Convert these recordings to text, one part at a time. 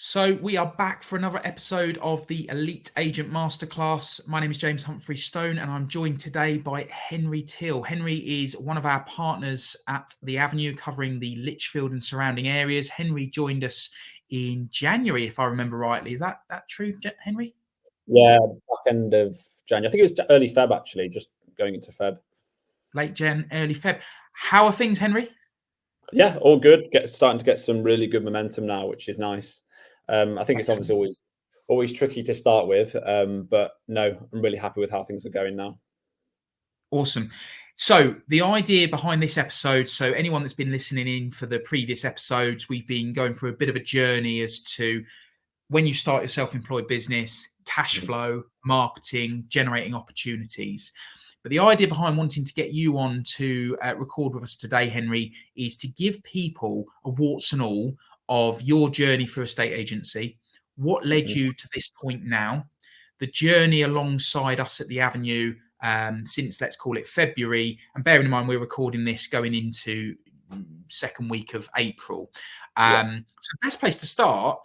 So we are back for another episode of the Elite Agent Masterclass. My name is James Humphrey Stone and I'm joined today by Henry Till. Henry is one of our partners at the Avenue covering the Lichfield and surrounding areas. Henry joined us in January, if I remember rightly. Is that true, Henry? Yeah, back end of January. I think it was early Feb actually, just going into Feb. Late Jan, early Feb. How are things, Henry? Yeah, all good. Starting to get some really good momentum now, which is nice. I think it's obviously always tricky to start with, but no, I'm really happy with how things are going now. Awesome. So the idea behind this episode, so anyone that's been listening in for the previous episodes, we've been going through a bit of a journey as to when you start your self-employed business, cash flow, marketing, generating opportunities. But the idea behind wanting to get you on to record with us today, Henry, is to give people a warts and all of your journey through estate agency, what led you to this point now, the journey alongside us at the Avenue since, let's call it February, and bearing in mind we're recording this going into second week of April. So the best place to start,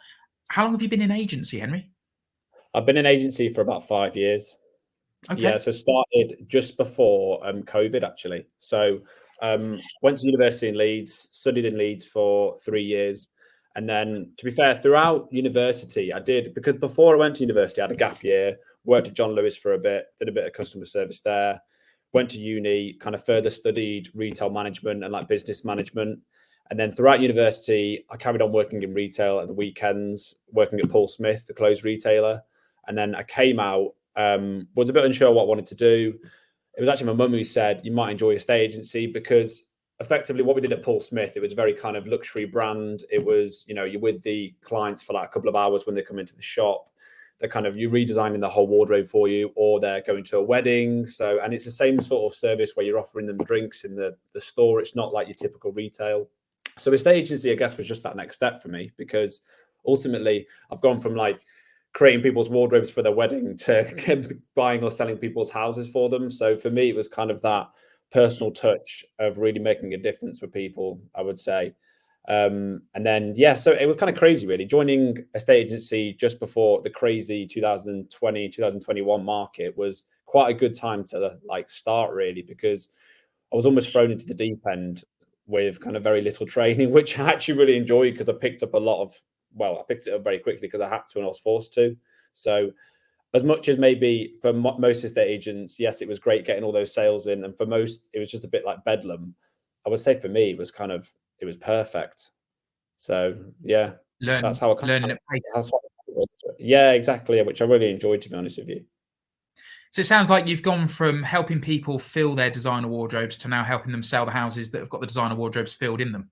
how long have you been in agency, Henry? I've been in agency for about 5 years. Okay. Yeah, so started just before COVID actually. So went to university in Leeds, studied in Leeds for 3 years. And then, to be fair, throughout university, because before I went to university, I had a gap year, worked at John Lewis for a bit, did a bit of customer service there, went to uni, kind of further studied retail management and like business management. And then throughout university, I carried on working in retail at the weekends, working at Paul Smith, the clothes retailer. And then I came out, was a bit unsure what I wanted to do. It was actually my mum who said, you might enjoy a estate agency, because effectively what we did at Paul Smith, it was very kind of luxury brand. It was, you're with the clients for like a couple of hours when they come into the shop. They're kind of, you're redesigning the whole wardrobe for you, or they're going to a wedding. So, and it's the same sort of service where you're offering them drinks in the store. It's not like your typical retail. So estate agency, I guess, was just that next step for me, because ultimately I've gone from like creating people's wardrobes for their wedding to buying or selling people's houses for them. So for me, it was kind of that personal touch of really making a difference for people, I would say. And then, so it was kind of crazy, really. Joining a estate agency just before the crazy 2020, 2021 market was quite a good time to like start, really, because I was almost thrown into the deep end with kind of very little training, which I actually really enjoyed, because I picked up I picked it up very quickly because I had to and I was forced to. So as much as maybe for most estate agents, yes, it was great getting all those sales in, and for most, it was just a bit like bedlam. I would say for me, it was perfect. So yeah, that's how I kind Learning of, at pace. yeah, exactly, which I really enjoyed, to be honest with you. So it sounds like you've gone from helping people fill their designer wardrobes to now helping them sell the houses that have got the designer wardrobes filled in them.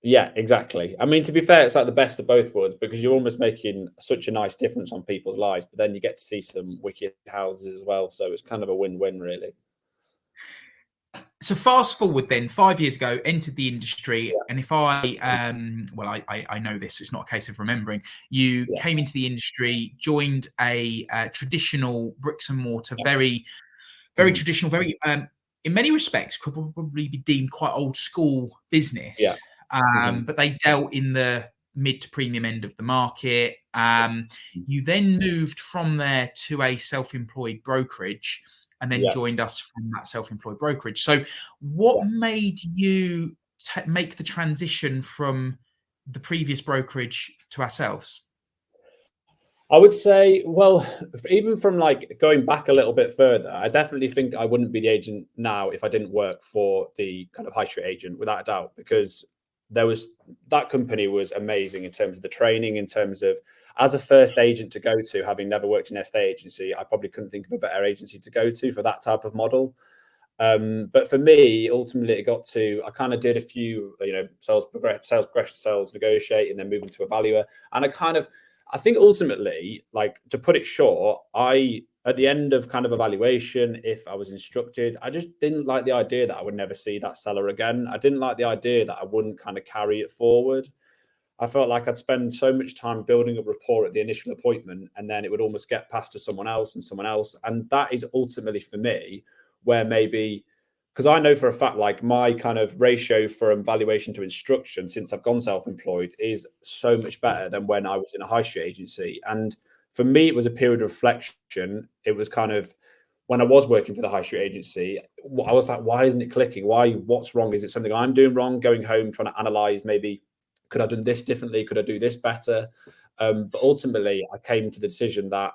Yeah, exactly. I mean, to be fair, it's like the best of both worlds, because you're almost making such a nice difference on people's lives, but then you get to see some wicked houses as well. So it's kind of a win-win, really. So fast forward then, 5 years ago, entered the industry. And if I know this, so it's not a case of remembering. You came into the industry, joined a traditional bricks and mortar, very, very traditional, very, in many respects, could probably be deemed quite old school business. Yeah. But they dealt in the mid to premium end of the market. You then moved from there to a self-employed brokerage, and then joined us from that self-employed brokerage. So what made you make the transition from the previous brokerage to ourselves? I would say, well, even from like going back a little bit further, I definitely think I wouldn't be the agent now if I didn't work for the kind of high street agent, without a doubt, because that company was amazing in terms of the training, in terms of, as a first agent to go to, having never worked in an estate agency, I probably couldn't think of a better agency to go to for that type of model. But for me, ultimately, it got to, I kind of did a few, sales progression, sales negotiate, and then moving to a valuer. And I think ultimately, like, to put it short, at the end of kind of evaluation, if I was instructed, I just didn't like the idea that I would never see that seller again. I didn't like the idea that I wouldn't kind of carry it forward. I felt like I'd spend so much time building up rapport at the initial appointment, and then it would almost get passed to someone else and someone else. And that is ultimately, for me, where maybe because I know for a fact, like my kind of ratio from valuation to instruction since I've gone self-employed is so much better than when I was in a high street agency. And for me, it was a period of reflection. It was kind of when I was working for the high street agency, I was like, why isn't it clicking? What's wrong? Is it something I'm doing wrong? Going home, trying to analyze, maybe could I have done this differently? Could I do this better? But ultimately, I came to the decision that,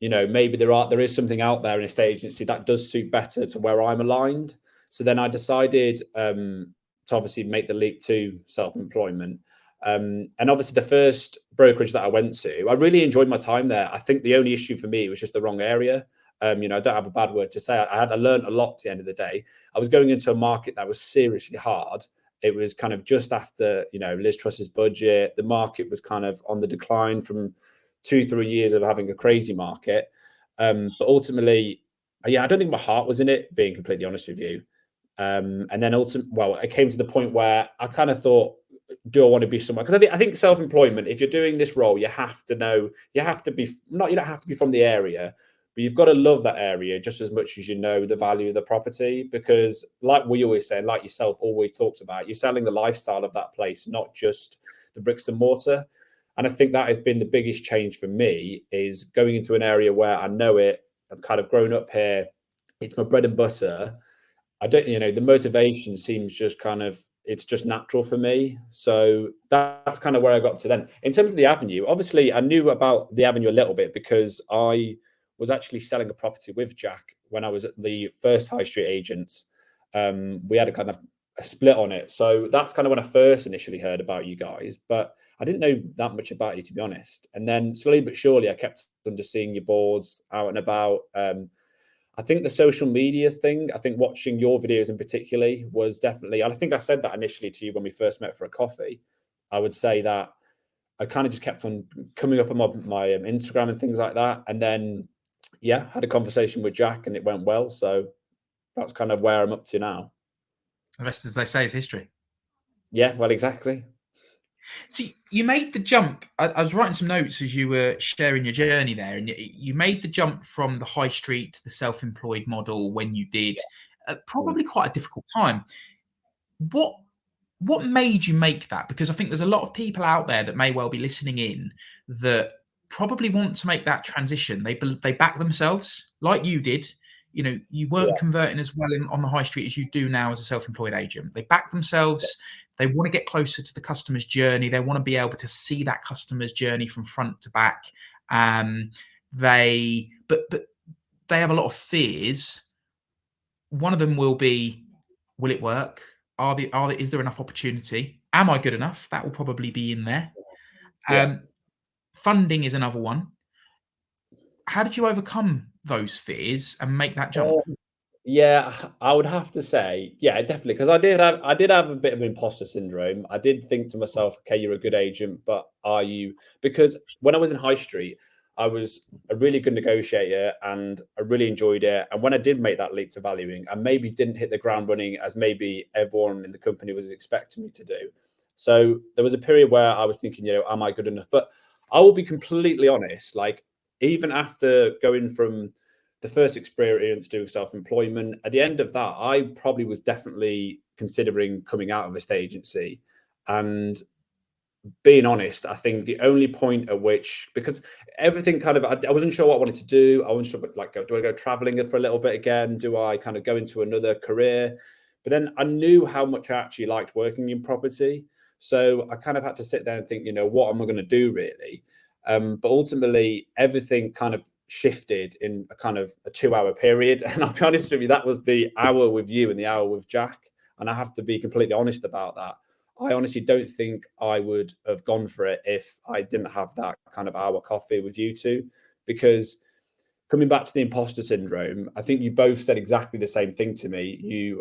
maybe there is something out there in a state agency that does suit better to where I'm aligned. So then I decided to obviously make the leap to self-employment. And obviously the first brokerage that I went to, I really enjoyed my time there. I think the only issue for me was just the wrong area. I don't have a bad word to say. I learned a lot at the end of the day. I was going into a market that was seriously hard. It was kind of just after, Liz Truss's budget. The market was kind of on the decline from 2-3 years of having a crazy market. But ultimately, I don't think my heart was in it, being completely honest with you. And then it came to the point where I kind of thought, do I want to be somewhere? Because I think self-employment, if you're doing this role, you have to know, you don't have to be from the area, but you've got to love that area just as much as you know the value of the property. Because like we always say, and like yourself always talks about, you're selling the lifestyle of that place, not just the bricks and mortar. And I think that has been the biggest change for me, is going into an area where I know it. I've kind of grown up here. It's my bread and butter. I don't, the motivation seems just it's just natural for me. So that's kind of where I got to then. In terms of the avenue, obviously I knew about the avenue a little bit because I was actually selling a property with Jack when I was at the first high street agents. We had a kind of a split on it. So that's kind of when I first initially heard about you guys, but I didn't know that much about you, to be honest. And then slowly but surely I kept on just seeing your boards out and about. I think the social media thing, I think watching your videos in particularly was definitely, I think I said that initially to you when we first met for a coffee. I would say that I kind of just kept on coming up on my Instagram and things like that. And then, had a conversation with Jack and it went well. So that's kind of where I'm up to now. The rest, as they say, is history. Yeah, well, exactly. So you made the jump. I was writing some notes as you were sharing your journey there, and you made the jump from the high street to the self-employed model when you did. Probably quite a difficult time. What made you make that? Because I think there's a lot of people out there that may well be listening in that probably want to make that transition. They back themselves like you did. You weren't converting as well on the high street as you do now as a self-employed agent. They back themselves. They want to get closer to the customer's journey. They want to be able to see that customer's journey from front to back. But they have a lot of fears. One of them will be, will it work? Is there enough opportunity? Am I good enough? That will probably be in there. Funding is another one. How did you overcome those fears and make that jump? Yeah, I would have to say, definitely, because I did have a bit of imposter syndrome. I did think to myself, okay, you're a good agent, but are you? Because when I was in high street, I was a really good negotiator and I really enjoyed it. And when I did make that leap to valuing, I maybe didn't hit the ground running as maybe everyone in the company was expecting me to do. So there was a period where I was thinking, am I good enough? But I will be completely honest, like even after going from the first experience doing self-employment, at the end of that, I probably was definitely considering coming out of a state agency. And being honest, I think the only point at which, because everything kind of, I wasn't sure what I wanted to do. I wasn't sure, like, do I go traveling for a little bit again? Do I kind of go into another career? But then I knew how much I actually liked working in property. So I kind of had to sit there and think, what am I going to do really? But ultimately, everything kind of shifted in a kind of a 2-hour period. And I'll be honest with you, that was the hour with you and the hour with Jack. And I have to be completely honest about that. I honestly don't think I would have gone for it if I didn't have that kind of hour coffee with you two. Because coming back to the imposter syndrome, I think you both said exactly the same thing to me.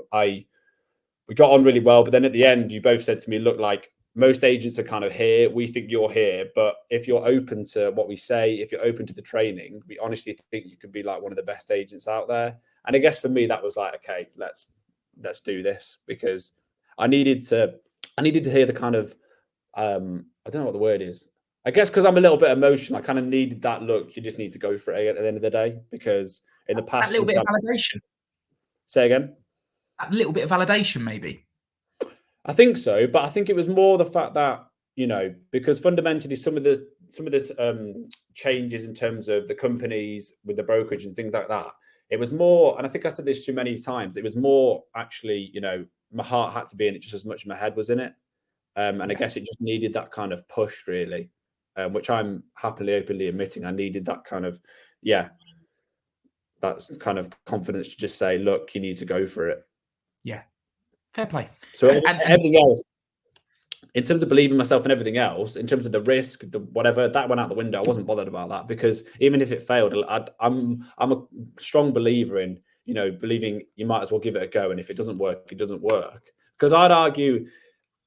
We got on really well, but then at the end, you both said to me, look, like most agents are kind of here. We think you're here, but if you're open to what we say, if you're open to the training, we honestly think you could be like one of the best agents out there. And I guess for me, that was like, okay, let's do this, because I needed to hear the kind of, I don't know what the word is. I guess because I'm a little bit emotional, I kind of needed that look. You just need to go for it at the end of the day, because in the past, a little bit of validation. Say again. that little bit of validation, maybe. I think so, but I think it was more the fact that, because fundamentally some of the changes in terms of the companies with the brokerage and things like that, it was more, and I think I said this too many times, it was more actually, my heart had to be in it just as much as my head was in it. And I guess it just needed that kind of push, really, which I'm happily, openly admitting I needed that kind of, that's kind of confidence to just say, look, you need to go for it. Yeah, fair play. So And everything else, in terms of believing myself and everything else, in terms of the risk, the whatever, that went out the window. I wasn't bothered about that, because even if it failed, I'm a strong believer in, believing you might as well give it a go, and if it doesn't work, it doesn't work. Because I'd argue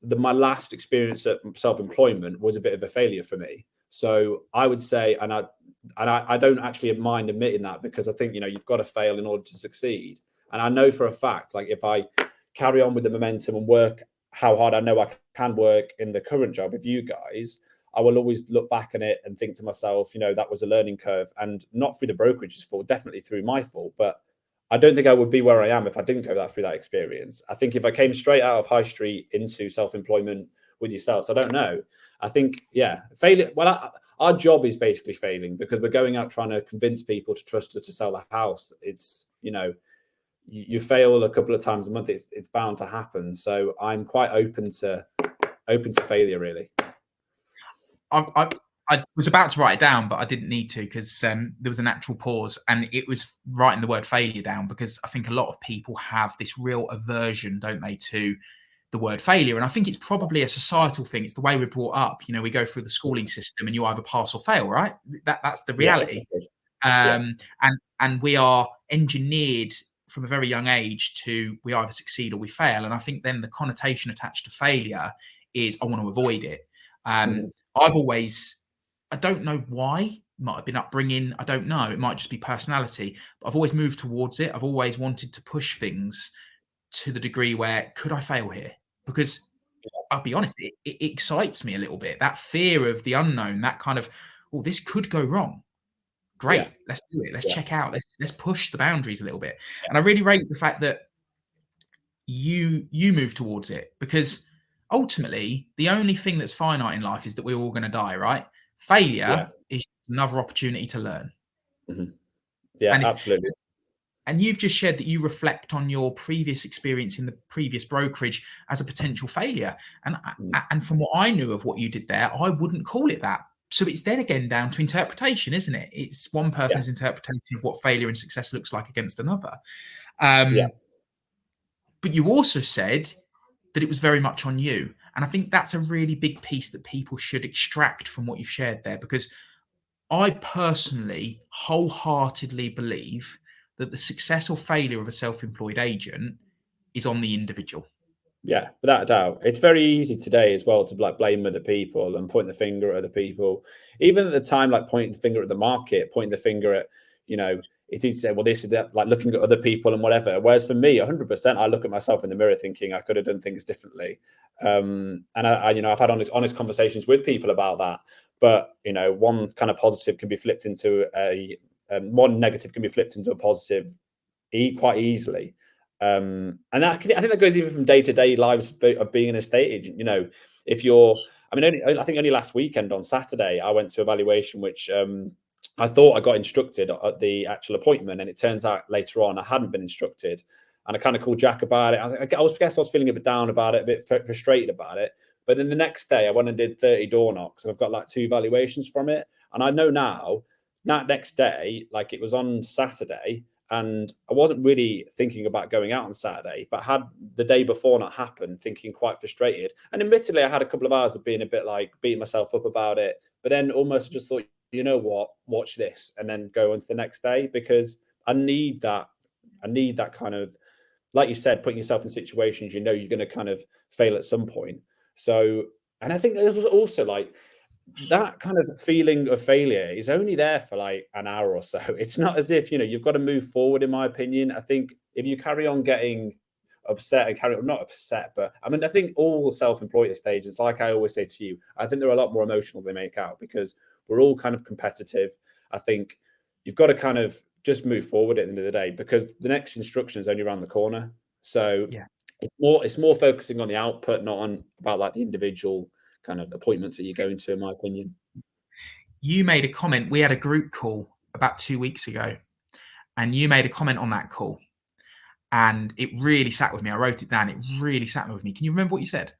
that my last experience at self-employment was a bit of a failure for me. So I would say, and I don't actually mind admitting that, because I think, you've got to fail in order to succeed. And I know for a fact, like, if I carry on with the momentum and work how hard I know I can work in the current job with you guys, I will always look back on it and think to myself, that was a learning curve, and not through the brokerage's fault, definitely through my fault. But I don't think I would be where I am if I didn't go through that experience. I think if I came straight out of high street into self-employment with yourselves, I don't know. I think, failure. Well, our job is basically failing, because we're going out trying to convince people to trust us to sell a house. It's, you fail a couple of times a month. It's bound to happen. So I'm quite open to failure, really. I was about to write it down, but I didn't need to, because there was a natural pause, and it was writing the word failure down, because I think a lot of people have this real aversion, don't they, to the word failure. And I think it's probably a societal thing. It's the way we're brought up. We go through the schooling system, and you either pass or fail, right? That's the reality. And we are engineered from a very young age to, we either succeed or we fail. And I think then the connotation attached to failure is, I want to avoid it. I've always, I don't know why, it might have been upbringing, I don't know, it might just be personality, but I've always moved towards it. I've always wanted to push things to the degree where, could I fail here? Because I'll be honest, it excites me a little bit. That fear of the unknown, that kind of, oh, this could go wrong. Great, let's do it. Let's check out. Let's push the boundaries a little bit. And I really rate the fact that you move towards it, because ultimately the only thing that's finite in life is that we're all going to die, right? Failure is another opportunity to learn. Yeah, absolutely. And you've just shared that you reflect on your previous experience in the previous brokerage as a potential failure. And from what I knew of what you did there, I wouldn't call it that. So it's then again down to interpretation, isn't it? It's one person's interpretation of what failure and success looks like against another. But you also said that it was very much on you. And I think that's a really big piece that people should extract from what you've shared there, because I personally wholeheartedly believe that the success or failure of a self-employed agent is on the individual. Yeah, without a doubt. It's very easy today as well to blame other people and point the finger at other people. Even at the time, like pointing the finger at the market, pointing the finger at, it's easy to say, well, this is that, like looking at other people and whatever. Whereas for me, 100%, I look at myself in the mirror thinking I could have done things differently. And I've had honest conversations with people about that. But, one kind of positive can be flipped into one negative can be flipped into a positive quite easily. And I think that goes even from day-to-day lives of being an estate agent. If you're, I think only last weekend on Saturday, I went to a valuation, which I thought I got instructed at the actual appointment, and it turns out later on I hadn't been instructed. And I kind of called Jack about it. I guess I was feeling a bit down about it, a bit frustrated about it. But then the next day I went and did 30 door knocks, and I've got like 2 valuations from it. And I know now, that next day, like it was on Saturday, and I wasn't really thinking about going out on Saturday, but had the day before not happened, thinking quite frustrated. And admittedly, I had a couple of hours of being a bit like beating myself up about it, but then almost just thought, you know what, watch this, and then go on to the next day, because I need that kind of, like you said, putting yourself in situations you're going to kind of fail at some point. So, and I think this was also like, that kind of feeling of failure is only there for like an hour or so. It's not as if, you've got to move forward, in my opinion. I think if you carry on getting upset and not upset, but I think all self-employed stages, like I always say to you, I think they're a lot more emotional than they make out, because we're all kind of competitive. I think you've got to kind of just move forward at the end of the day, because the next instruction is only around the corner. So Yeah. it's more focusing on the output, not on about like the individual kind of appointments that you're going to, in my opinion. You made a comment. We had a group call about 2 weeks ago, and you made a comment on that call, and it really sat with me. I wrote it down. It really sat with me. Can you remember what you said?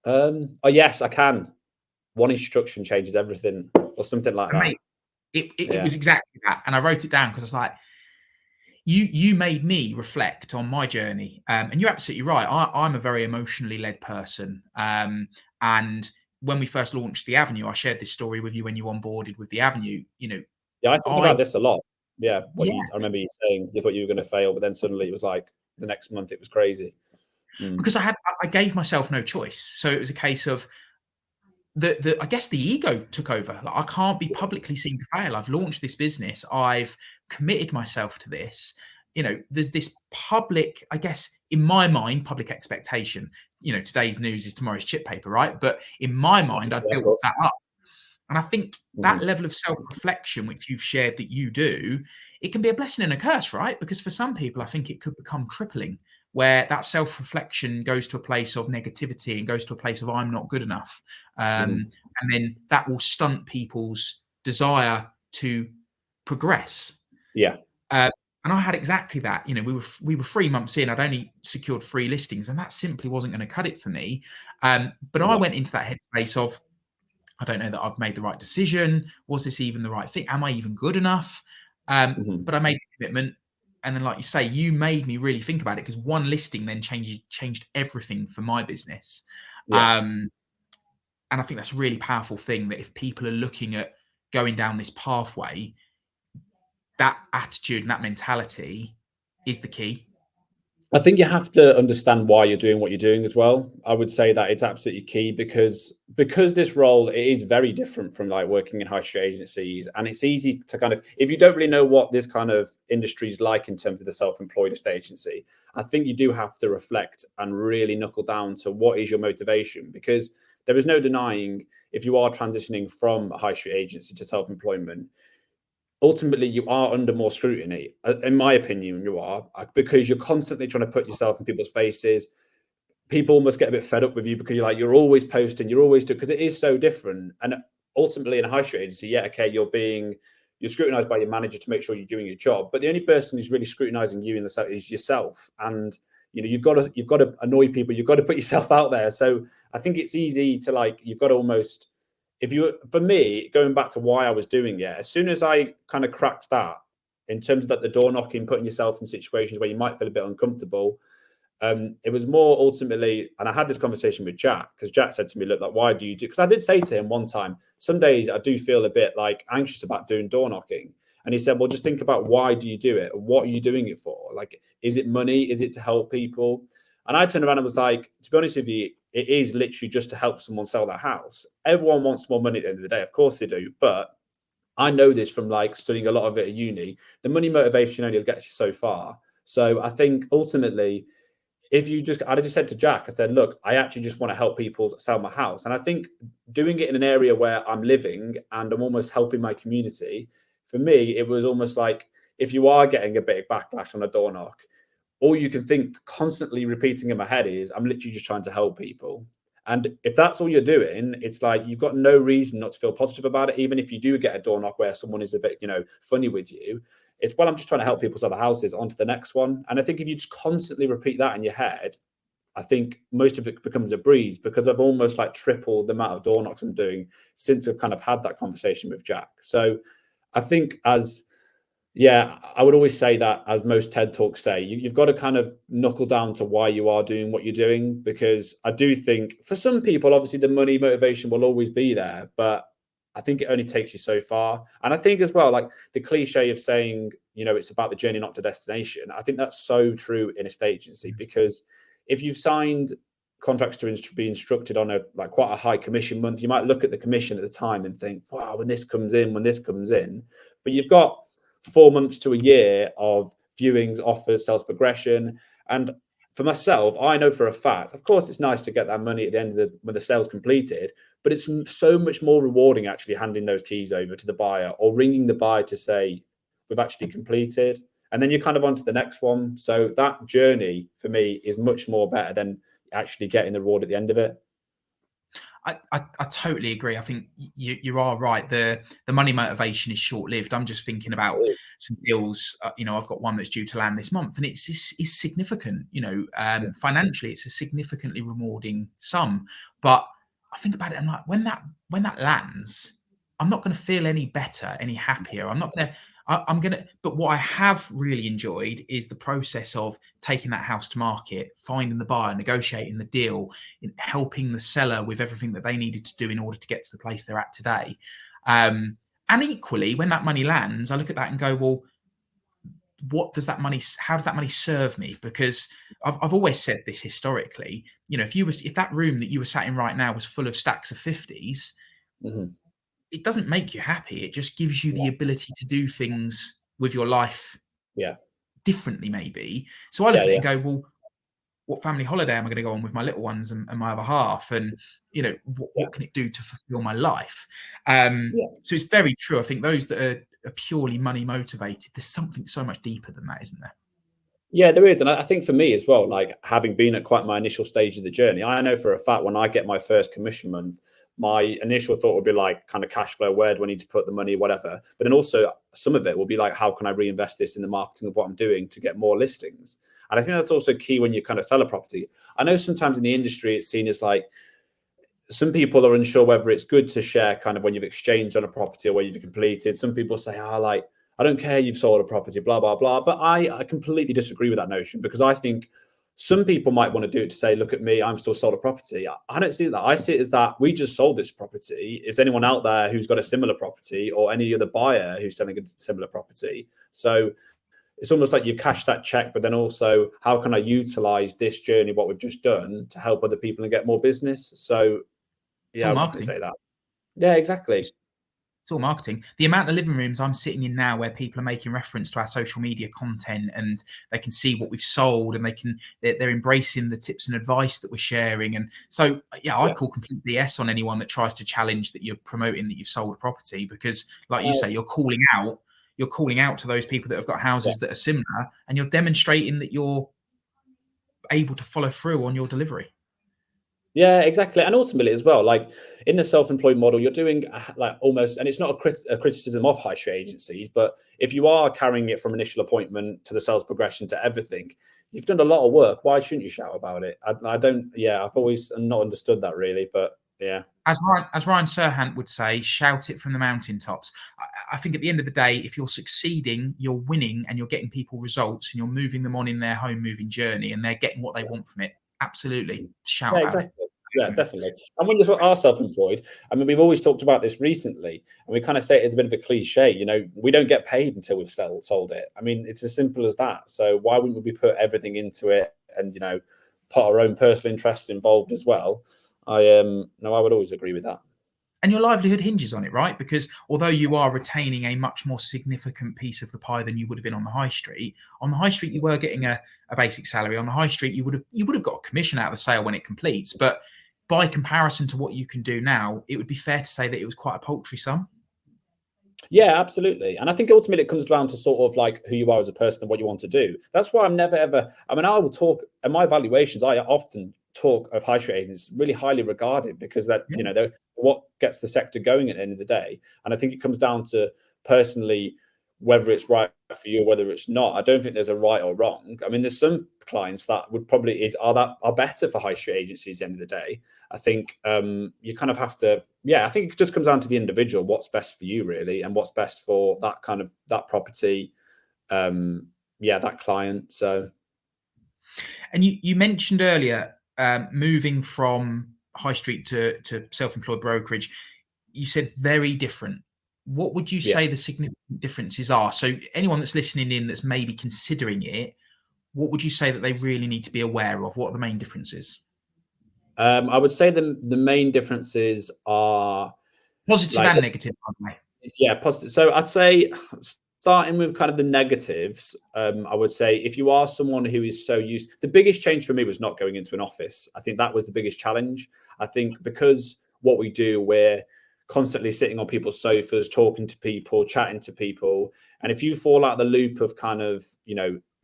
Oh yes, I can. One instruction changes everything, or something like And that. mate, it Yeah. was exactly that. And I wrote it down because I was like, you made me reflect on my journey. And you're absolutely right. I'm a very emotionally led person. And when we first launched the Avenue, I shared this story with you when you onboarded with the Avenue. Yeah, I think I about this a lot. Yeah, yeah, I remember you saying you thought you were going to fail, but then suddenly it was like the next month it was crazy. Mm. because I gave myself no choice. So it was a case of the I guess the ego took over. Like, I can't be publicly seen to fail. I've launched this business. I've committed myself to this. There's this public, I guess, in my mind, public expectation. Today's news is tomorrow's chip paper, right? But in my mind, I'd Yeah, of built course. that up. And I think that Hmm. level of self-reflection, which you've shared that you do, it can be a blessing and a curse, right? Because for some people, I think it could become crippling, where that self-reflection goes to a place of negativity and goes to a place of I'm not good enough. Hmm. And then that will stunt people's desire to progress. Yeah. Uh, and I had exactly that. We were 3 months in. I'd only secured 3 listings, and that simply wasn't going to cut it for me. But I Yeah. went into that headspace of I don't know that I've made the right decision. Was this even the right thing? Am I even good enough? Hmm. But I made the commitment. And then, like you say, you made me really think about it because one listing then changed everything for my business. Yeah. Um, and I think that's a really powerful thing that if people are looking at going down this pathway, that attitude and that mentality is the key. I think you have to understand why you're doing what you're doing as well. I would say that it's absolutely key because this role it is very different from like working in high street agencies, and it's easy to kind of if you don't really know what this kind of industry is like in terms of the self-employed estate agency, I think you do have to reflect and really knuckle down to what is your motivation because there is no denying if you are transitioning from a high street agency to self-employment ultimately you are under more scrutiny. In my opinion, you are because you're constantly trying to put yourself in people's faces. People almost get a bit fed up with you because you're always posting, you're always doing because it is so different. And ultimately, in a high street agency, yeah, okay, you're scrutinized by your manager to make sure you're doing your job, but the only person who's really scrutinizing you in the set is yourself. And you've got to annoy people, you've got to put yourself out there. So I think it's easy to like you've got to almost if you for me going back to why I was doing it as soon as I kind of cracked that in terms of that the door knocking putting yourself in situations where you might feel a bit uncomfortable it was more ultimately and I had this conversation with Jack because Jack said to me look like why do you do because I did say to him one time some days I do feel a bit like anxious about doing door knocking and he said well just think about why do you do it what are you doing it for like is it money is it to help people and I turned around and was like, to be honest with you, it is literally just to help someone sell their house. Everyone wants more money at the end of the day. Of course they do. But I know this from like studying a lot of it at uni. The money motivation only gets you so far. So I think ultimately, if you just, I just said to Jack, I said, look, I actually just want to help people sell my house. And I think doing it in an area where I'm living and I'm almost helping my community, for me, it was almost like if you are getting a bit of backlash on a door knock, all you can think constantly repeating in my head is I'm literally just trying to help people. And if that's all you're doing, it's like you've got no reason not to feel positive about it. Even if you do get a door knock where someone is a bit, funny with you, it's well, I'm just trying to help people sell the houses on to the next one. And I think if you just constantly repeat that in your head, I think most of it becomes a breeze because I've almost like tripled the amount of door knocks I'm doing since I've kind of had that conversation with Jack. So I think yeah, I would always say that, as most TED Talks say, you've got to kind of knuckle down to why you are doing what you're doing. Because I do think for some people, obviously, the money motivation will always be there, but I think it only takes you so far. And I think as well, like the cliche of saying, it's about the journey, not the destination. I think that's so true in a state agency because if you've signed contracts to be instructed on quite a high commission month, you might look at the commission at the time and think, wow, when this comes in, but you've got 4 months to a year of viewings, offers, sales progression. And for myself, I know for a fact, of course, it's nice to get that money at the end of when the sale's completed, but it's so much more rewarding actually handing those keys over to the buyer or ringing the buyer to say, we've actually completed. and then you're kind of on to the next one. So that journey for me is much more better than actually getting the reward at the end of it. I totally agree. I think you are right. The money motivation is short lived. I'm just thinking about It is. some deals. I've got one that's due to land this month, and it's significant. Yeah. Financially, it's a significantly rewarding sum. But I think about it, and like when that lands, I'm not going to feel any better, any happier. I'm not going to. I'm going to. But what I have really enjoyed is the process of taking that house to market, finding the buyer, negotiating the deal, in helping the seller with everything that they needed to do in order to get to the place they're at today. And equally, when that money lands, I look at that and go, well, how does that money serve me? Because I've always said this historically, if that room that you were sat in right now was full of stacks of 50s, Mm-hmm. it doesn't make you happy. It just gives you the ability to do things with your life Yeah. differently, maybe. So I look Yeah. at it Yeah. and go, well, what family holiday am I going to go on with my little ones and my other half? And Yeah. what can it do to fulfill my life? Yeah. So it's very true. I think those that are purely money motivated, there's something so much deeper than that, isn't there? Yeah, there is. And I think for me as well, like having been at quite my initial stage of the journey, I know for a fact when I get my first commission month, my initial thought would be like kind of cash flow, where do I need to put the money, whatever. But then also some of it will be like, how can I reinvest this in the marketing of what I'm doing to get more listings? And I think that's also key when you kind of sell a property. I know sometimes in the industry, it's seen as like, some people are unsure whether it's good to share kind of when you've exchanged on a property or where you've completed. Some people say, like, I don't care, you've sold a property, blah, blah, blah. But I completely disagree with that notion, because I think some people might want to do it to say, look at me, I'm still sold a property. I don't see that. I see it as that we just sold this property. Is anyone out there who's got a similar property, or any other buyer who's selling a similar property? So it's almost like you've cashed that check, but then also, how can I utilize this journey, what we've just done, to help other people and get more business? So It's yeah, all I would definitely marketing. say that. Yeah, exactly. It's all marketing. The amount of living rooms I'm sitting in now where people are making reference to our social media content, and they can see what we've sold, and they're embracing the tips and advice that we're sharing. And so, I Yeah. call complete BS on anyone that tries to challenge that you're promoting that you've sold a property, because like you say, you're calling out to those people that have got Yeah. houses that are similar, and you're demonstrating that you're able to follow through on your delivery. Yeah, exactly. And ultimately as well, like in the self-employed model, you're doing like almost, and it's not a criticism of high street agencies, but if you are carrying it from initial appointment to the sales progression to everything, you've done a lot of work. Why shouldn't you shout about it? I don't, yeah, I've always not understood that really, but yeah. As Ryan Serhant would say, shout it from the mountaintops. I think at the end of the day, if you're succeeding, you're winning, and you're getting people results, and you're moving them on in their home moving journey, and they're getting what they want from it, absolutely shout Yeah, about it. exactly. Yeah, definitely. And when you are self-employed, I mean, we've always talked about this recently, and we kind of say it's a bit of a cliche. We don't get paid until we've sold it. I mean, it's as simple as that. So why wouldn't we put everything into it, and put our own personal interest involved as well? I would always agree with that. And your livelihood hinges on it, right? Because although you are retaining a much more significant piece of the pie than you would have been on the high street, you were getting a basic salary. On the high street, you would have got a commission out of the sale when it completes. But by comparison to what you can do now, it would be fair to say that it was quite a paltry sum. Yeah, absolutely. And I think ultimately it comes down to sort of like who you are as a person and what you want to do. That's why I'm never ever, I mean, I will talk, and my valuations, I often talk of high street agents really highly regarded, because they're what gets the sector going at the end of the day. And I think it comes down to personally whether it's right for you or whether it's not. I don't think there's a right or wrong. I mean, there's some clients that would probably are better for high street agencies at the end of the day. I think you kind of have to, I think it just comes down to the individual, what's best for you really, and what's best for that property, that client. So. And you mentioned earlier moving from high street to self-employed brokerage. You said very different. What would you Yeah. say the significant differences are? So anyone that's listening in that's maybe considering it, what would you say that they really need to be aware of? What are the main differences? I would say the main differences are Positive like, and negative, by the way. yeah, positive. So I'd say starting with kind of the negatives, I would say if you are someone who is so used, the biggest change for me was not going into an office. I think that was the biggest challenge. I think because what we do, we're constantly sitting on people's sofas, talking to people, chatting to people. And if you fall out the loop of kind of,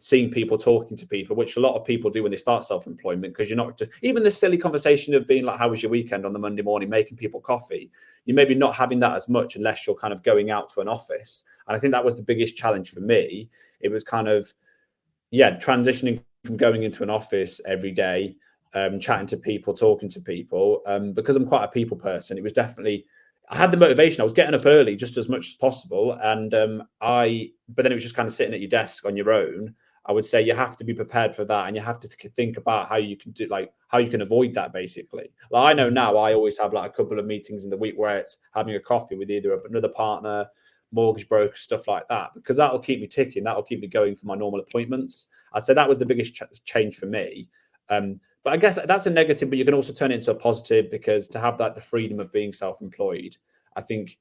seeing people, talking to people, which a lot of people do when they start self-employment, because you're not just, even the silly conversation of being like, how was your weekend on the Monday morning, making people coffee, you maybe not having that as much unless you're kind of going out to an office. And I think that was the biggest challenge for me. It was kind of, transitioning from going into an office every day, chatting to people, talking to people, because I'm quite a people person. It was definitely, I had the motivation. I was getting up early just as much as possible. And but then it was just kind of sitting at your desk on your own. I would say you have to be prepared for that, and you have to think about how you can do, like how you can avoid that. Basically, like I know now, I always have like a couple of meetings in the week where it's having a coffee with either another partner, mortgage broker, stuff like that, because that'll keep me ticking. That'll keep me going for my normal appointments. I'd say that was the biggest change for me. But I guess that's a negative, but you can also turn it into a positive, because to have that, the freedom of being self-employed, I think,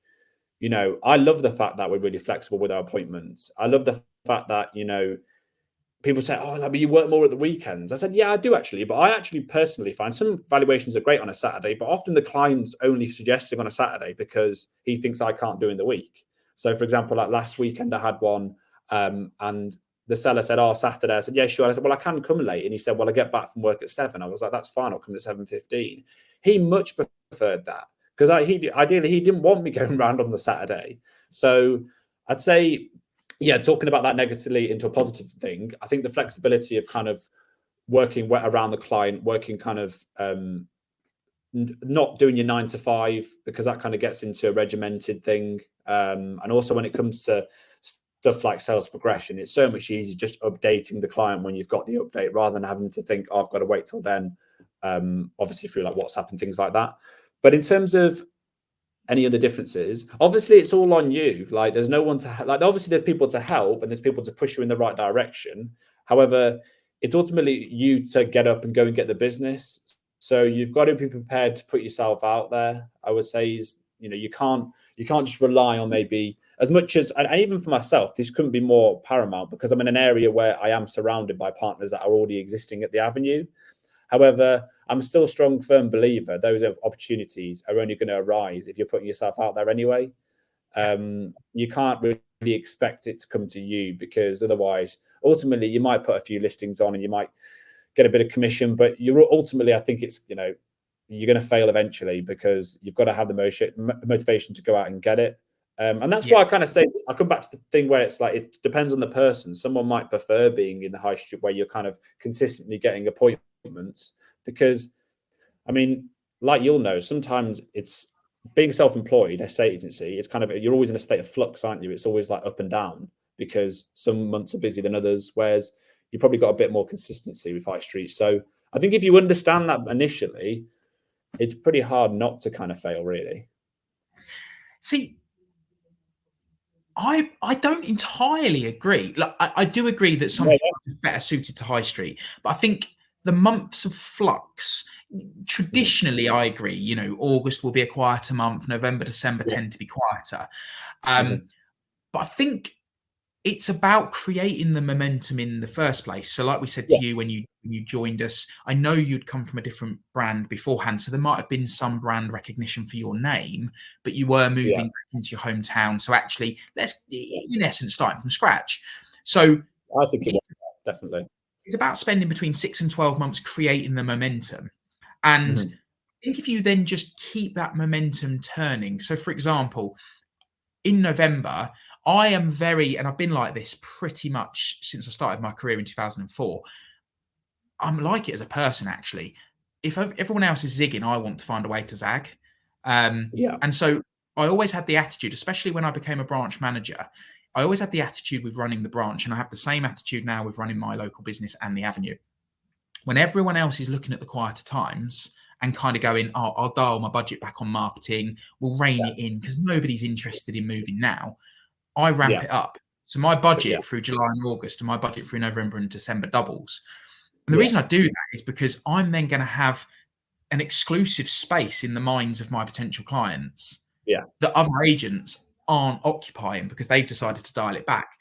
I love the fact that we're really flexible with our appointments. I love the fact that, people say, oh, but you work more at the weekends. I said, yeah, I do actually. But I actually personally find some valuations are great on a Saturday, but often the client's only suggesting on a Saturday because he thinks I can't do in the week. So for example, like last weekend, I had one and the seller said, oh, Saturday. I said, yeah, sure. I said, well, I can come late. And he said, well, I get back from work at 7. I was like, that's fine. I'll come at 7:15. He much preferred that, because ideally he didn't want me going around on the Saturday. So I'd say, talking about that negatively into a positive thing, I think the flexibility of kind of working around the client, working kind of not doing your 9 to 5, because that kind of gets into a regimented thing. And also when it comes to stuff like sales progression, it's so much easier just updating the client when you've got the update, rather than having to think, oh, I've got to wait till then, obviously through like WhatsApp and things like that. But in terms of any other differences, obviously it's all on you. Like there's no one to, like obviously there's people to help and there's people to push you in the right direction. However, it's ultimately you to get up and go and get the business. So you've got to be prepared to put yourself out there. I would say you can't just rely on, maybe as much as, and even for myself, this couldn't be more paramount, because I'm in an area where I am surrounded by partners that are already existing at the avenue. However, I'm still a strong, firm believer those opportunities are only going to arise if you're putting yourself out there anyway. You can't really expect it to come to you, because otherwise, ultimately, you might put a few listings on and you might get a bit of commission, but ultimately, I think it's, you're going to fail eventually, because you've got to have the motivation to go out and get it. And that's why I kind of say, I come back to the thing where it's like, it depends on the person. Someone might prefer being in the high street where you're kind of consistently getting appointments, because, I mean, like you'll know, sometimes it's being self-employed, estate agency, it's kind of, you're always in a state of flux, aren't you? It's always like up and down, because some months are busier than others, whereas you probably got a bit more consistency with high street. So I think if you understand that initially, it's pretty hard not to kind of fail, really. See, I don't entirely agree. Like I do agree that some people are better suited to high street, but I think the months of flux, traditionally, I agree. August will be a quieter month. November, December tend to be quieter. But I think it's about creating the momentum in the first place. So like we said to you when you joined us, I know you'd come from a different brand beforehand, so there might have been some brand recognition for your name, but you were moving back into your hometown. So actually, let's, in essence, starting from scratch. So I think it was definitely. It's about spending between 6 and 12 months creating the momentum. And I think if you then just keep that momentum turning. So for example, in November, I am and I've been like this pretty much since I started my career in 2004. I'm like it as a person, actually. If everyone else is zigging, I want to find a way to zag. And so I always had the attitude, especially when I became a branch manager, I always had the attitude with running the branch, and I have the same attitude now with running my local business and the avenue. When everyone else is looking at the quieter times and kind of going, oh, I'll dial my budget back on marketing, we'll rein it in because nobody's interested in moving now, I ramp it up. So my budget through July and August and my budget through November and December doubles. And the reason I do that is because I'm then going to have an exclusive space in the minds of my potential clients that other agents aren't occupying because they've decided to dial it back.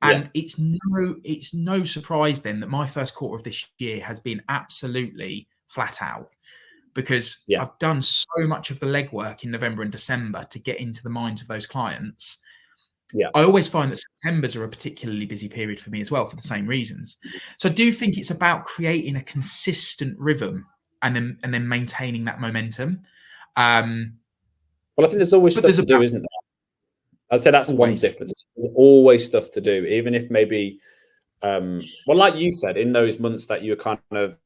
And it's no surprise then that my first quarter of this year has been absolutely flat out. because Yeah. I've done so much of the legwork in November and December to get into the minds of those clients. Yeah. I always find that Septembers are a particularly busy period for me as well, for the same reasons. So I do think it's about creating a consistent rhythm and then maintaining that momentum. Well, I think there's always But stuff there's to do, about isn't there? I'd say that's one always. difference. There's always stuff to do, even if maybe, well, like you said, in those months that you were kind of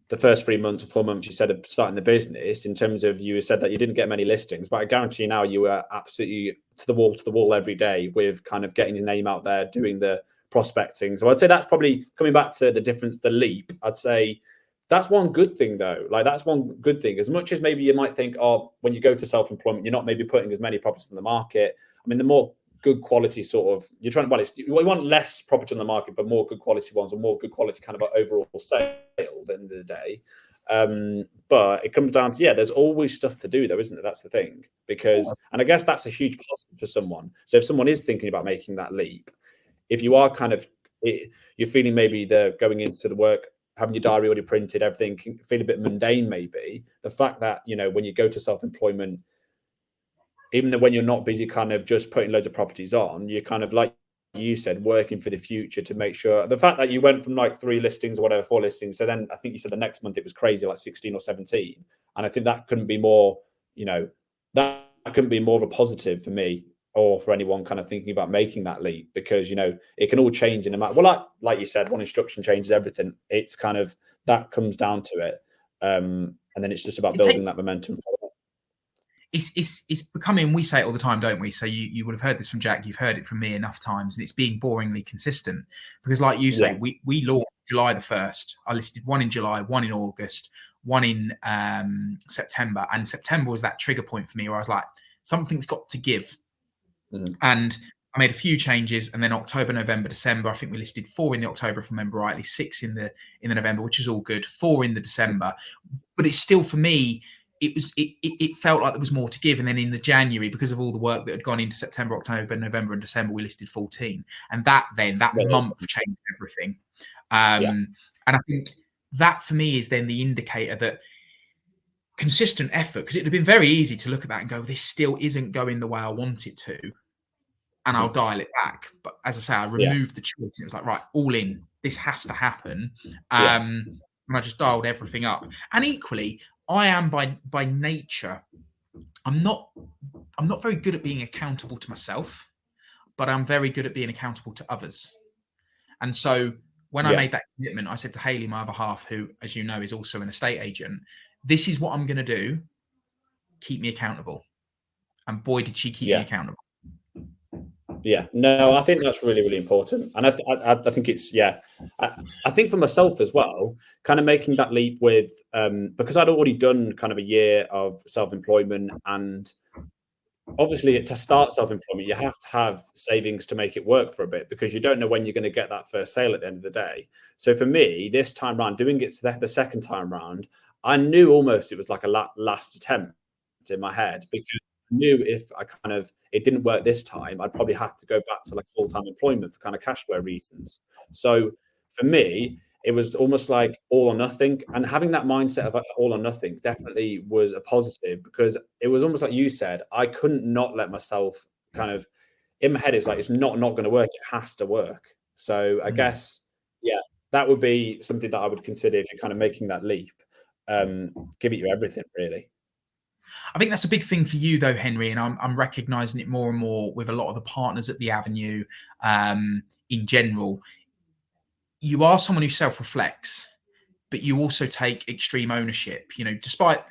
the first 3 months or 4 months, you said of starting the business, in terms of you said that you didn't get many listings, but I guarantee you now you were absolutely to the wall every day with kind of getting your name out there, doing the prospecting. So I'd say that's probably coming back to the difference, the leap. I'd say that's one good thing though. Like that's one good thing. As much as maybe you might think, oh, when you go to self-employment, you're not maybe putting as many properties in the market. I mean, the more good quality sort of you're trying to we want less property on the market, but more good quality ones or more good quality kind of overall sales at the end of the day. But it comes down to, there's always stuff to do though, isn't it? That's the thing, because, and I guess that's a huge positive for someone. So if someone is thinking about making that leap, if you are kind of, you're feeling maybe they're going into the work, having your diary already printed, everything can feel a bit mundane, maybe the fact that, when you go to self-employment, even though when you're not busy kind of just putting loads of properties on, you're kind of, like you said, working for the future to make sure the fact that you went from like 3 listings or whatever, 4 listings. So then I think you said the next month it was crazy, like 16 or 17. And I think that couldn't be more, that couldn't be more of a positive for me or for anyone kind of thinking about making that leap, because, it can all change in a matter. Well, like you said, one instruction changes everything. It's kind of, that comes down to it. And then it's just about building that momentum for it. It's becoming, we say it all the time, don't we? So you would have heard this from Jack, you've heard it from me enough times, and it's being boringly consistent, because like you say, we launched July the 1st. I listed 1 in July, 1 in August, 1 in September, and September was that trigger point for me where I was like, something's got to give. And I made a few changes, and then October, November, December, I think we listed 4 in the October, if I remember rightly, 6 in the November, which is all good, 4 in the December. But it's still, for me, it felt like there was more to give. And then in the January, because of all the work that had gone into September, October, November, and December, we listed 14. And that month changed everything. And I think that for me is then the indicator that consistent effort, because it would have been very easy to look at that and go, this still isn't going the way I want it to, and I'll dial it back. But as I say, I removed the choice, and it was like, right, all in, this has to happen. And I just dialed everything up. And equally, I am by nature, I'm not very good at being accountable to myself, but I'm very good at being accountable to others. And so when I made that commitment, I said to Hayley, my other half, who, as you know, is also an estate agent, this is what I'm going to do. Keep me accountable. And boy, did she keep me accountable. Yeah, no, I think that's really, really important. And I think it's, I think for myself as well, kind of making that leap with, because I'd already done kind of a year of self-employment, and obviously to start self-employment, you have to have savings to make it work for a bit, because you don't know when you're going to get that first sale at the end of the day. So for me, this time round, doing it the second time round, I knew almost it was like a last attempt in my head, because knew if it didn't work this time, I'd probably have to go back to like full-time employment for kind of cash flow reasons. So for me, it was almost like all or nothing, and having that mindset of all or nothing definitely was a positive, because it was almost like you said, I couldn't not let myself kind of, in my head, it's like, it's not going to work, it has to work. So I guess, that would be something that I would consider if you're kind of making that leap. Give it you everything, really. I think that's a big thing for you, though, Henry, and I'm recognizing it more and more with a lot of the partners at the Avenue in general. You are someone who self-reflects, but you also take extreme ownership. Despite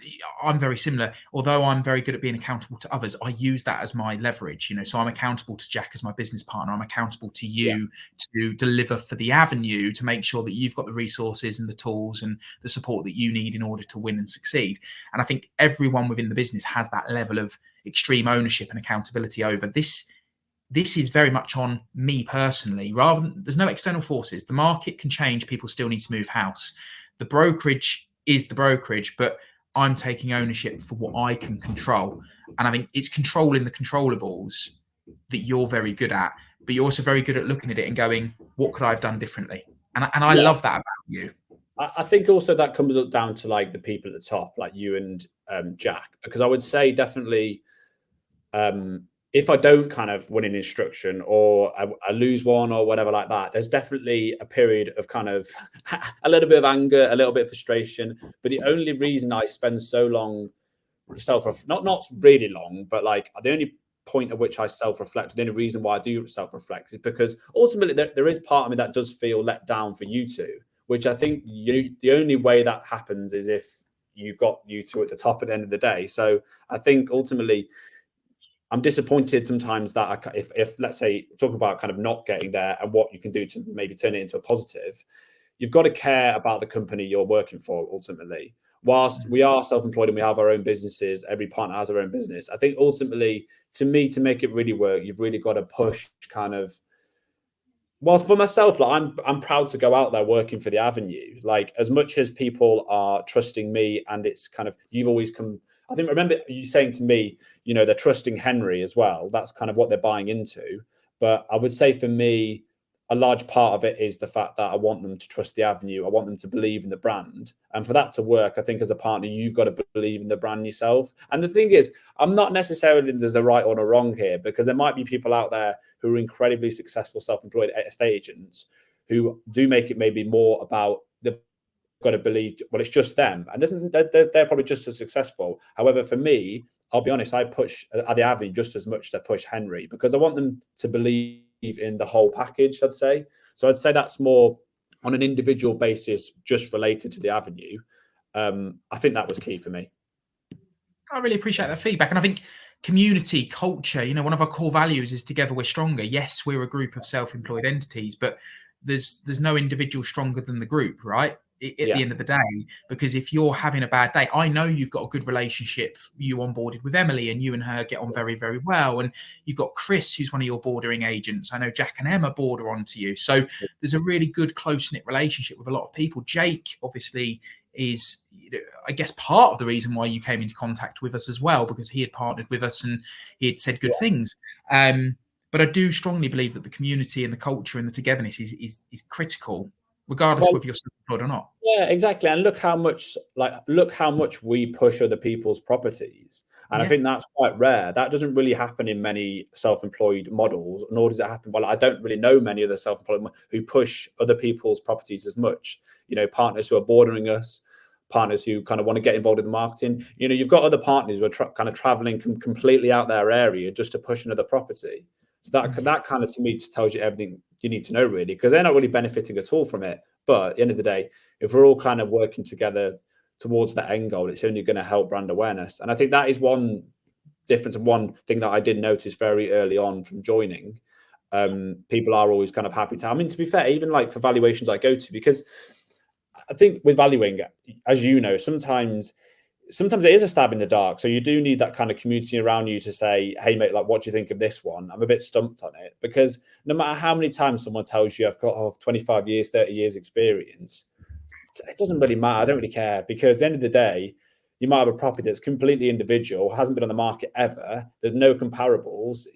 I'm very similar, although I'm very good at being accountable to others, I use that as my leverage. So I'm accountable to Jack as my business partner. I'm accountable to you to deliver for the Avenue, to make sure that you've got the resources and the tools and the support that you need in order to win and succeed. And I think everyone within the business has that level of extreme ownership and accountability over this. This is very much on me personally, rather than, there's no external forces. The market can change. People still need to move house. The brokerage is the brokerage, but I'm taking ownership for what I can control. And I think it's controlling the controllables that you're very good at, but you're also very good at looking at it and going, what could I have done differently? And I love that about you. I think also that comes up down to like the people at the top, like you and Jack, because I would say definitely if I don't kind of win an instruction or I lose one or whatever like that, there's definitely a period of kind of a little bit of anger, a little bit of frustration. But the only reason I spend so long not really long, but like the only point at which I self-reflect, the only reason why I do self-reflect is because ultimately there is part of me that does feel let down for you two, which I think the only way that happens is if you've got you two at the top at the end of the day. So I think ultimately I'm disappointed sometimes that if let's say talk about kind of not getting there and what you can do to maybe turn it into a positive, you've got to care about the company you're working for ultimately. Whilst we are self-employed and we have our own businesses, every partner has their own business. I think ultimately, to me, to make it really work, you've really got to push kind of. Well, for myself, like I'm proud to go out there working for the Avenue. Like as much as people are trusting me, and it's kind of you've always come. I think remember you saying to me, they're trusting Henry as well. That's kind of what they're buying into. But I would say for me, a large part of it is the fact that I want them to trust the Avenue. I want them to believe in the brand. And for that to work, I think as a partner, you've got to believe in the brand yourself. And the thing is, I'm not necessarily there's a right or a wrong here, because there might be people out there who are incredibly successful self-employed estate agents who do make it maybe more about they've got to believe, well, it's just them. And they're probably just as successful. However, for me, I'll be honest, I push at the Avenue just as much as I push Henry, because I want them to believe in the whole package, I'd say. So I'd say that's more on an individual basis, just related to the Avenue. I think that was key for me. I really appreciate that feedback. And I think community, culture, one of our core values is together we're stronger. Yes, we're a group of self-employed entities, but there's no individual stronger than the group, right? At the end of the day, because if you're having a bad day, I know you've got a good relationship. You onboarded with Emily and you and her get on very, very well. And you've got Chris, who's one of your bordering agents. I know Jack and Emma border onto you. So there's a really good close-knit relationship with a lot of people. Jake, obviously, is, I guess, part of the reason why you came into contact with us as well, because he had partnered with us and he had said good things. But I do strongly believe that the community and the culture and the togetherness is critical, regardless of if you're self-employed or not. Yeah, exactly. And look how much we push other people's properties. And I think that's quite rare. That doesn't really happen in many self-employed models, nor does it happen. Well, I don't really know many of the self-employed who push other people's properties as much. Partners who are bordering us, partners who kind of want to get involved in the marketing. You've got other partners who are kind of traveling completely out their area just to push another property. So that kind of, to me, tells you everything you need to know, really, because they're not really benefiting at all from it. But at the end of the day, if we're all kind of working together towards that end goal, it's only going to help brand awareness. And I think that is one difference and one thing that I did notice very early on from joining. People are always kind of happy to, to be fair, even like for valuations I go to, because I think with valuing, as you know, sometimes it is a stab in the dark. So you do need that kind of community around you to say, hey, mate, like, what do you think of this one? I'm a bit stumped on it, because no matter how many times someone tells you I've got 25 years, 30 years experience, it doesn't really matter. I don't really care, because at the end of the day, you might have a property that's completely individual, hasn't been on the market ever. There's no comparables.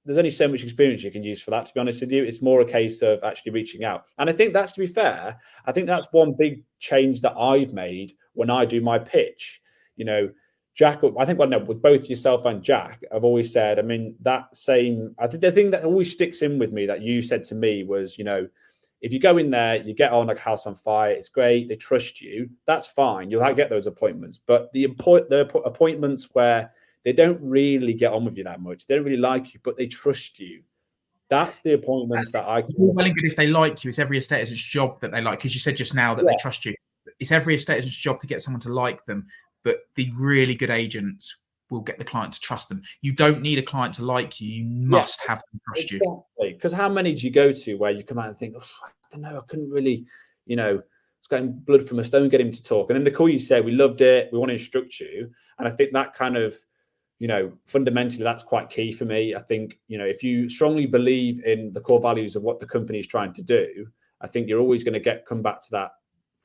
There's only so much experience you can use for that, to be honest with you. It's more a case of actually reaching out. And I think that's, to be fair, I think that's one big change that I've made when I do my pitch. Jack, I think, with both yourself and Jack, I've always said, I think the thing that always sticks in with me that you said to me was, if you go in there, you get on like house on fire, it's great, they trust you, that's fine, you'll get those appointments. But the appointments where they don't really get on with you that much, they don't really like you, but they trust you, that's the appointments that I... Well and good if they like you. It's every estate agent's job that they like, because you said just now that they trust you. It's every estate agent's job to get someone to like them, but the really good agents will get the client to trust them. You don't need a client to like you. You must have them trust you. Because how many do you go to where you come out and think, I don't know, I couldn't really, it's getting blood from a stone getting him to talk. And then the call you say, we loved it, we want to instruct you. And I think that kind of, fundamentally, that's quite key for me. I think, if you strongly believe in the core values of what the company is trying to do, I think you're always going to come back to that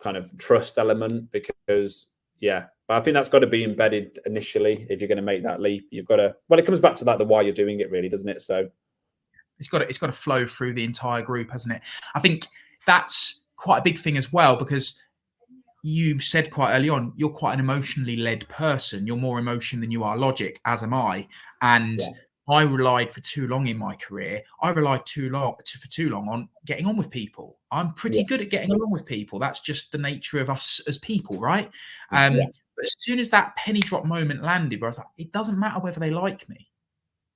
kind of trust element, because, but I think that's got to be embedded initially. If you're going to make that leap, you've got to, it comes back to that, the why you're doing it, really, doesn't it? So it's got to flow through the entire group, hasn't it? I think that's quite a big thing as well, because you said quite early on, you're quite an emotionally led person. You're more emotion than you are logic, as am I. And Yeah. I relied for too long in my career. I relied for too long on getting on with people. I'm pretty Yeah. good at getting along with people. That's just the nature of us as people, right? Yeah. But as soon as that penny drop moment landed, where I was like, it doesn't matter whether they like me,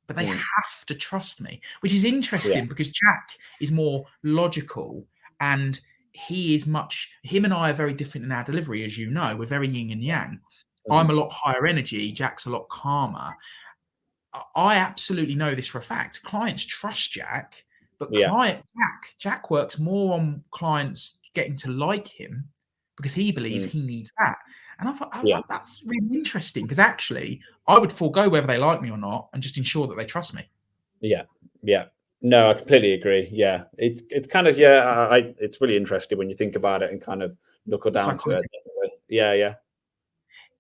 but they have to trust me, which is Yeah. interesting because Jack is more logical and him and I are very different in our delivery, as you know. We're very yin and yang. I'm a lot higher energy, Jack's a lot calmer. I absolutely know this for a fact. Clients trust Jack, but Yeah. Jack works more on clients getting to like him because he believes he needs that. And I thought, Yeah. that's really interesting because actually I would forego whether they like me or not and just ensure that they trust me. Yeah. Yeah. No, I completely agree. Yeah. It's kind of, it's really interesting when you think about it and kind of knuckle down to it. Psychology. Definitely. Yeah. Yeah.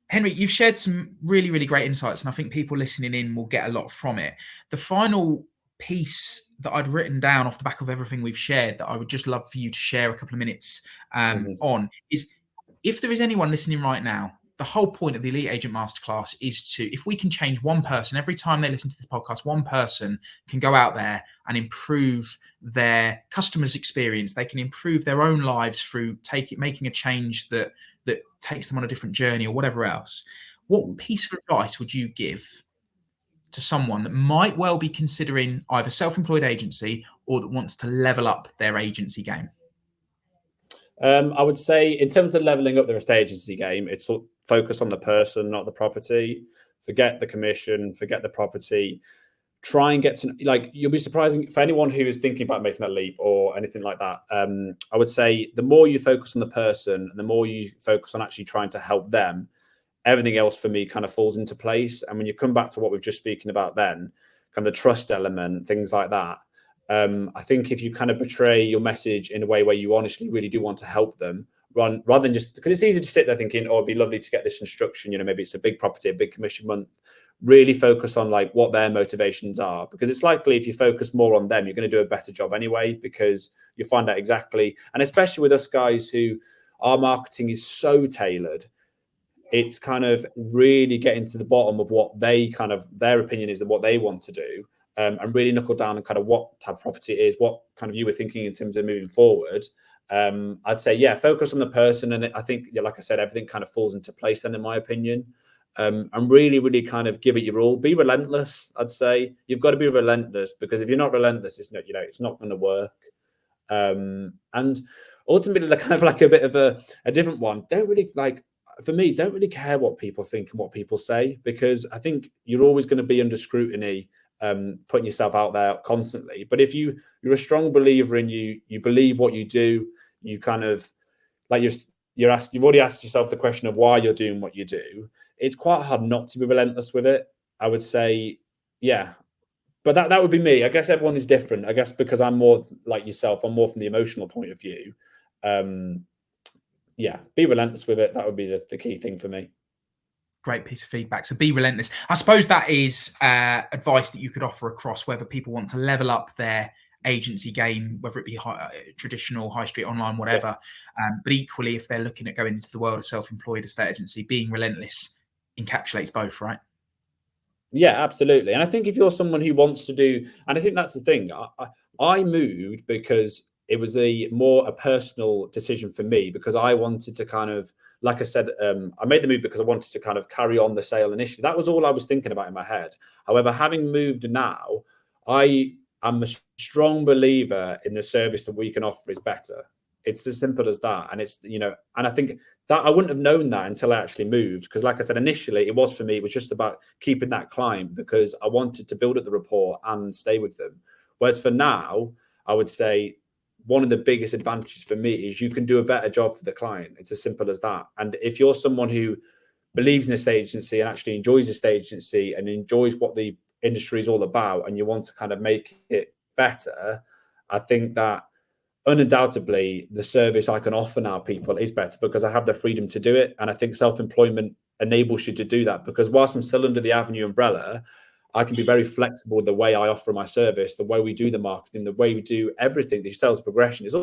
Henry, you've shared some really, really great insights, and I think people listening in will get a lot from it. The final piece that I'd written down off the back of everything we've shared that I would just love for you to share a couple of minutes on is, if there is anyone listening right now, the whole point of the Elite Agent Masterclass is to, if we can change one person every time they listen to this podcast, one person can go out there and improve their customers' experience. They can improve their own lives through making a change that takes them on a different journey or whatever else. What piece of advice would you give to someone that might well be considering either self-employed agency or that wants to level up their agency game? I would say in terms of leveling up their estate agency game, it's focus on the person, not the property. Forget the commission, forget the property. Try and get to, like, you'll be surprising for anyone who is thinking about making that leap or anything like that. I would say the more you focus on the person and the more you focus on actually trying to help them, everything else for me kind of falls into place. And when you come back to what we've just speaking about then, kind of the trust element, things like that, I think if you kind of portray your message in a way where you honestly really do want to help them, rather than just, because it's easy to sit there thinking, oh, it'd be lovely to get this instruction, maybe it's a big property, a big commission month. Really focus on like what their motivations are, because it's likely if you focus more on them, you're going to do a better job anyway, because you find out exactly, and especially with us guys who our marketing is so tailored, it's kind of really getting to the bottom of what they kind of, their opinion is and what they want to do, and really knuckle down on kind of what type of property it is, what kind of you were thinking in terms of moving forward. I'd say, yeah, focus on the person. And I think, yeah, like I said, everything kind of falls into place then, in my opinion. And really, really kind of give it your all. Be relentless, I'd say. You've got to be relentless, because if you're not relentless, it's not, it's not going to work. And ultimately, kind of like a bit of a different one. Don't really, like, for me, don't really care what people think and what people say, because I think you're always going to be under scrutiny, putting yourself out there constantly. But if you're a strong believer in you believe what you do, you kind of, like, you've already asked yourself the question of why you're doing what you do. It's quite hard not to be relentless with it, I would say. Yeah. But that would be me. I guess everyone is different. I guess because I'm more like yourself, I'm more from the emotional point of view. Yeah, be relentless with it. That would be the key thing for me. Great piece of feedback. So be relentless. I suppose that is advice that you could offer across whether people want to level up their agency game, whether it be traditional, high street, online, whatever. Yeah. But equally, if they're looking at going into the world of self-employed estate agency, being relentless encapsulates both, right? Yeah, absolutely. And I think if you're someone who wants to do, and I think that's the thing, I moved because it was a personal decision for me, because I wanted to kind of, like I said, I made the move because I wanted to kind of carry on the sale initially. That was all I was thinking about in my head. However, having moved now, I am a strong believer in the service that we can offer is better. It's as simple as that. And it's, and I think that I wouldn't have known that until I actually moved. Because like I said, initially it was, for me, it was just about keeping that client, because I wanted to build up the rapport and stay with them. Whereas for now, I would say one of the biggest advantages for me is you can do a better job for the client. It's as simple as that. And if you're someone who believes in estate agency and actually enjoys estate agency and enjoys what the industry is all about, and you want to kind of make it better, I think that undoubtedly the service I can offer now people is better, because I have the freedom to do it. And I think self-employment enables you to do that, because whilst I'm still under the Avenue umbrella, I can be very flexible with the way I offer my service, the way we do the marketing, the way we do everything. The sales progression is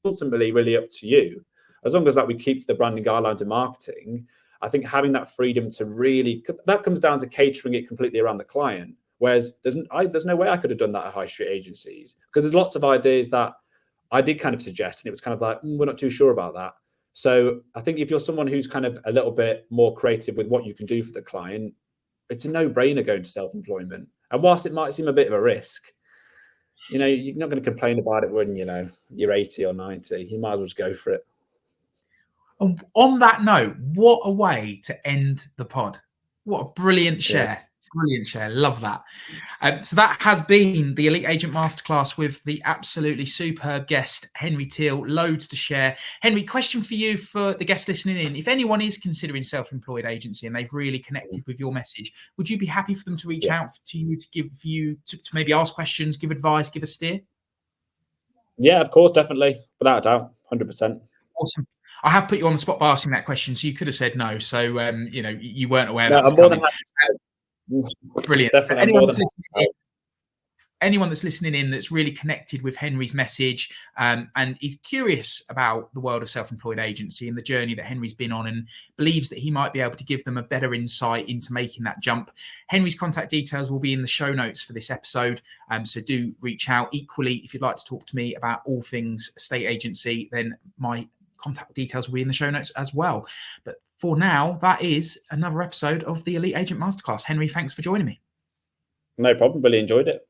ultimately really up to you, as long as that we keep to the branding guidelines and marketing, I think having that freedom to really, that comes down to catering it completely around the client. Whereas there's no way I could have done that at high street agencies, because there's lots of ideas that I did kind of suggest, and it was kind of like, we're not too sure about that. So I think if you're someone who's kind of a little bit more creative with what you can do for the client, it's a no-brainer going to self-employment. And whilst it might seem a bit of a risk, you know, you're not going to complain about it when, you know, you're 80 or 90. You might as well just go for it. And on that note, what a way to end the pod. What a brilliant share. Yeah. Brilliant share. Love that. So that has been the Elite Agent Masterclass with the absolutely superb guest, Henry Teal. Loads to share. Henry, question for you for the guests listening in. If anyone is considering self-employed agency and they've really connected with your message, would you be happy for them to reach out to you to give you, to maybe ask questions, give advice, give a steer? Yeah, of course, definitely. Without a doubt, 100%. Awesome. I have put you on the spot by asking that question, so you could have said no. So, you know, you weren't aware that was coming. Brilliant. Definitely. So anyone that's listening in that's really connected with Henry's message and is curious about the world of self-employed agency and the journey that Henry's been on, and believes that he might be able to give them a better insight into making that jump, Henry's contact details will be in the show notes for this episode. So do reach out. Equally, if you'd like to talk to me about all things estate agency, then my contact details will be in the show notes as well. But for now, that is another episode of the Elite Agent Masterclass. Henry, thanks for joining me. No problem. Really enjoyed it.